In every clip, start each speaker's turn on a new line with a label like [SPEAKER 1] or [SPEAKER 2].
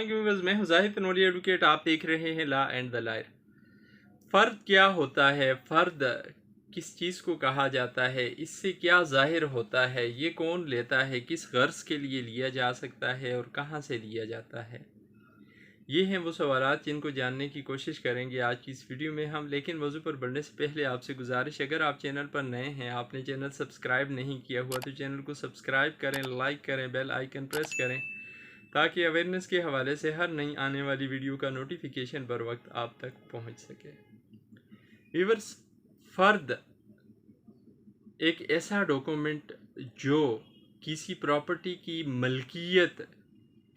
[SPEAKER 1] Viewers, मैं हूं Zahid Tanoli advocate. आप देख रहे हैं लॉ एंड द लायर। फ़र्द क्या होता है? फ़र्द किस चीज़ को कहा जाता है? इससे क्या ज़ाहिर होता है? ये कौन लेता है? किस गर्ज़ के लिए लिया जा सकता है और कहाँ से लिया जाता है? ये हैं वो सवालात जिनको जानने की कोशिश करेंगे आज की इस वीडियो में हम। लेकिन मौजू पर बढ़ने से पहले आपसे गुजारिश, अगर आप चैनल पर नए हैं, आपने चैनल सब्सक्राइब नहीं किया हुआ तो चैनल को सब्सक्राइब करें, लाइक करें, बेल आइकन प्रेस करें ताकि अवेयरनेस के हवाले से हर नई आने वाली वीडियो का नोटिफिकेशन बर वक्त आप तक पहुंच सके। व्यूअर्स, फ़र्द एक ऐसा डॉक्यूमेंट जो किसी प्रॉपर्टी की मलकियत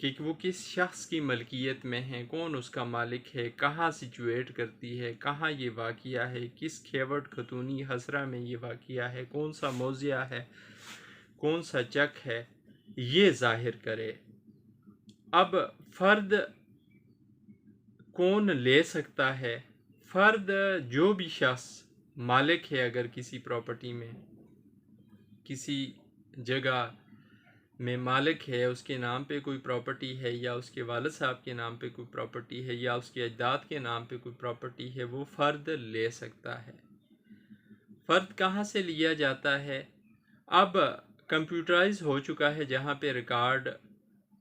[SPEAKER 1] कि वो किस शख्स की मलकियत में है, कौन उसका मालिक है, कहाँ सिचुएट करती है, कहाँ ये वाक़िया है, किस खेवट खतूनी हसरा में ये वाक़िया है, कौन सा मौज़िया है, कौन सा चक है, ये ज़ाहिर करे। अब फ़र्द कौन ले सकता है? फ़र्द जो भी शख्स मालिक है, अगर किसी प्रॉपर्टी में, किसी जगह में मालिक है, उसके नाम पे कोई प्रॉपर्टी है या उसके वालिद साहब के नाम पे कोई प्रॉपर्टी है या उसके अजदाद के नाम पे कोई प्रॉपर्टी है, वो फ़र्द ले सकता है। फ़र्द कहाँ से लिया जाता है? अब कंप्यूटराइज हो चुका है जहाँ पे रिकॉर्ड,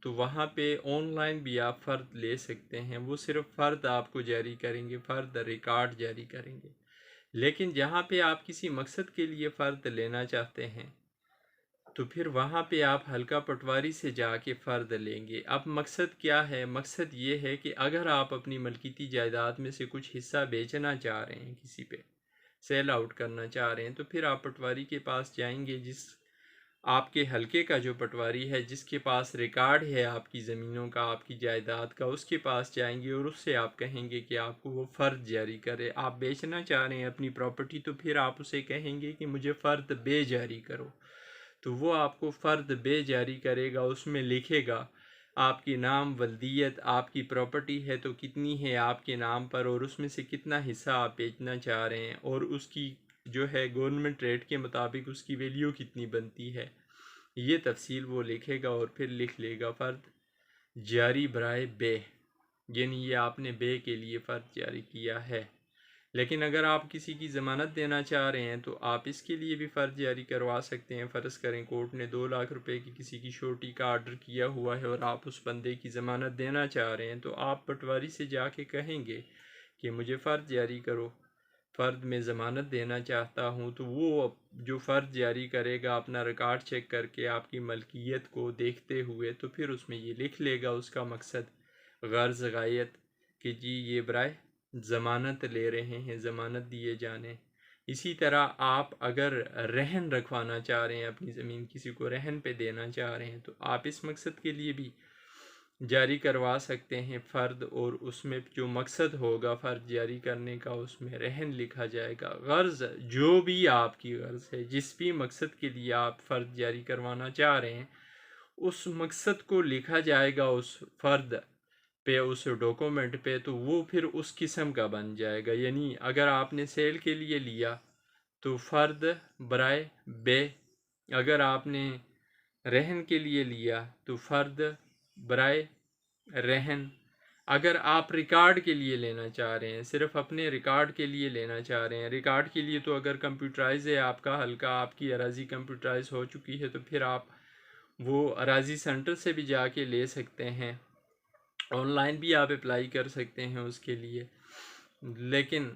[SPEAKER 1] तो वहाँ पे ऑनलाइन भी आप फ़र्द ले सकते हैं। वो सिर्फ फ़र्द आपको जारी करेंगे, फ़र्द रिकॉर्ड जारी करेंगे। लेकिन जहाँ पे आप किसी मकसद के लिए फ़र्द लेना चाहते हैं तो फिर वहाँ पे आप हल्का पटवारी से जाके फ़र्द लेंगे। अब मकसद क्या है? मकसद ये है कि अगर आप अपनी मलकियती जायदाद में से कुछ हिस्सा बेचना चाह रहे हैं, किसी पे सेल आउट करना चाह रहे हैं, तो फिर आप पटवारी के पास जाएंगे, जिस आपके हलके का जो पटवारी है, जिसके पास रिकॉर्ड है आपकी ज़मीनों का, आपकी जायदाद का, उसके पास जाएंगे और उससे आप कहेंगे कि आपको वो फ़र्द जारी करे। आप बेचना चाह रहे हैं अपनी प्रॉपर्टी, तो फिर आप उसे कहेंगे कि मुझे फ़र्द बे जारी करो, तो वो आपको फ़र्द बे जारी करेगा। उसमें लिखेगा आपकी नाम, वल्दियत, आपकी प्रॉपर्टी है तो कितनी है आपके नाम पर और उसमें से कितना हिस्सा आप बेचना चाह रहे हैं और उसकी जो है गवर्नमेंट रेट के मुताबिक उसकी वैल्यू कितनी बनती है, ये तफसील वो लिखेगा और फिर लिख लेगा फ़र्द जारी बराए बे, यानी ये आपने बे के लिए फ़र्द जारी किया है। लेकिन अगर आप किसी की ज़मानत देना चाह रहे हैं तो आप इसके लिए भी फ़र्ज जारी करवा सकते हैं। फ़र्ज़ करें कोर्ट ने 2 लाख रुपए की किसी की श्योरिटी का आर्डर किया हुआ है और आप उस बंदे की ज़मानत देना चाह रहे हैं, तो आप पटवारी से जाके कहेंगे कि मुझे फ़र्ज जारी करो, फ़र्द में ज़मानत देना चाहता हूँ। तो वो जो फ़र्ज जारी करेगा अपना रिकॉर्ड चेक करके आपकी मलकियत को देखते हुए, तो फिर उसमें ये लिख लेगा उसका मकसद गर्ज़ गायत कि जी ये बराए ज़मानत ले रहे हैं, ज़मानत दिए जाने। इसी तरह आप अगर रहन रखवाना चाह रहे हैं, अपनी ज़मीन किसी को रहन पे देना चाह रहे हैं, तो आप इस मकसद के लिए भी जारी करवा सकते हैं फ़र्द, और उसमें जो मकसद होगा फ़र्द जारी करने का उसमें रहन लिखा जाएगा। गर्ज़ जो भी आपकी गर्ज़ है, जिस भी मकसद के लिए आप फ़र्द जारी करवाना चाह रहे हैं, उस मकसद को लिखा जाएगा उस फ़र्द पे, उस डॉक्यूमेंट पे, तो वो फिर उस किस्म का बन जाएगा। यानी अगर आपने सेल के लिए लिया तो फ़र्द बराए बे, अगर आपने रहन के लिए लिया तो फ़र्द बराए रहन, अगर आप रिकॉर्ड के लिए लेना चाह रहे हैं, सिर्फ अपने रिकॉर्ड के लिए लेना चाह रहे हैं, रिकॉर्ड के लिए तो अगर कंप्यूटराइज है आपका हल्का, आपकी अराजी कंप्यूटराइज हो चुकी है, तो फिर आप वो अराजी सेंटर से भी जाके ले सकते हैं, ऑनलाइन भी आप अप्लाई कर सकते हैं उसके लिए। लेकिन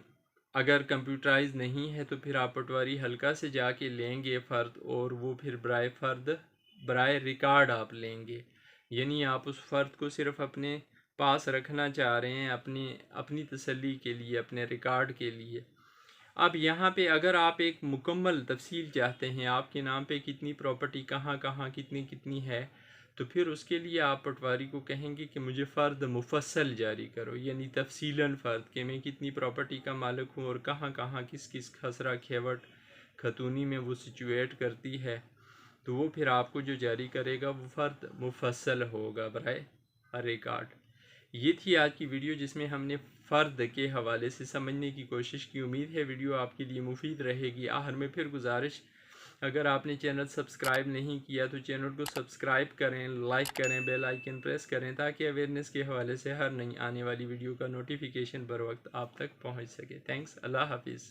[SPEAKER 1] अगर कंप्यूटराइज नहीं है तो फिर आप पटवारी हल्का से जाके लेंगे फ़र्द, और वो फिर बराए फ़र्द बराए रिकॉर्ड आप लेंगे। यानी आप उस फ़र्द को सिर्फ अपने पास रखना चाह रहे हैं अपनी अपनी तसल्ली के लिए, अपने रिकॉर्ड के लिए। अब यहाँ पे अगर आप एक मुकम्मल तफसील चाहते हैं, आपके नाम पे कितनी प्रॉपर्टी कहाँ कहाँ कितनी कितनी है, तो फिर उसके लिए आप पटवारी को कहेंगे कि मुझे फ़र्द मुफस्सल जारी करो, यानी तफसीलन फ़र्द कि मैं कितनी प्रॉपर्टी का मालिक हूँ और कहाँ कहाँ किस किस खसरा खेवट खतूनी में वो सिचुएट करती है। तो वो फिर आपको जो जारी करेगा वो फ़र्द मुफस्सल होगा बराए रिकॉर्ड। ये थी आज की वीडियो जिसमें हमने फ़र्द के हवाले से समझने की कोशिश की। उम्मीद है वीडियो आपके लिए मुफीद रहेगी। आखिर में फिर गुजारिश अगर आपने चैनल सब्सक्राइब नहीं किया तो चैनल को सब्सक्राइब करें, लाइक करें, बेल आइकन प्रेस करें ताकि अवेयरनेस के हवाले से हर नई आने वाली वीडियो का नोटिफिकेशन बर वक्त आप तक पहुंच सके। थैंक्स। अल्लाह हाफिज़।